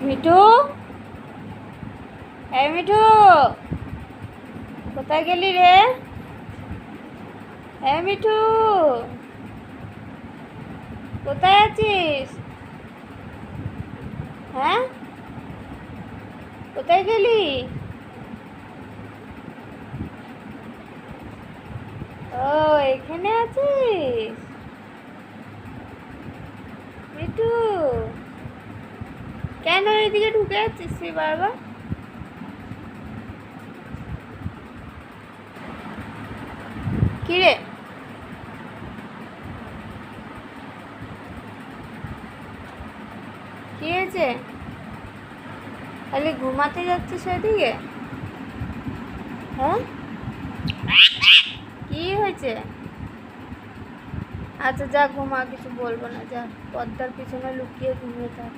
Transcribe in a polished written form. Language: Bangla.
মিঠু, এই মিঠু, কোথায় গেলি রে? এই মিঠু, কোথায় আছিস? হ্যাঁ, কোথায় গেলি? ও, এখানে আছিস মিঠু? কেন এদিকে ঢুকে যাচ্ছিস তুই বারবার? কিরে, কি হয়েছে? খালি ঘুমাতে যাচ্ছিস ওইদিকে? হ্যাঁ, কি হয়েছে? আচ্ছা যা ঘুমা, কিছু বলবো না, যা পর্দার পিছনে লুকিয়ে ঘুমিয়ে থাক।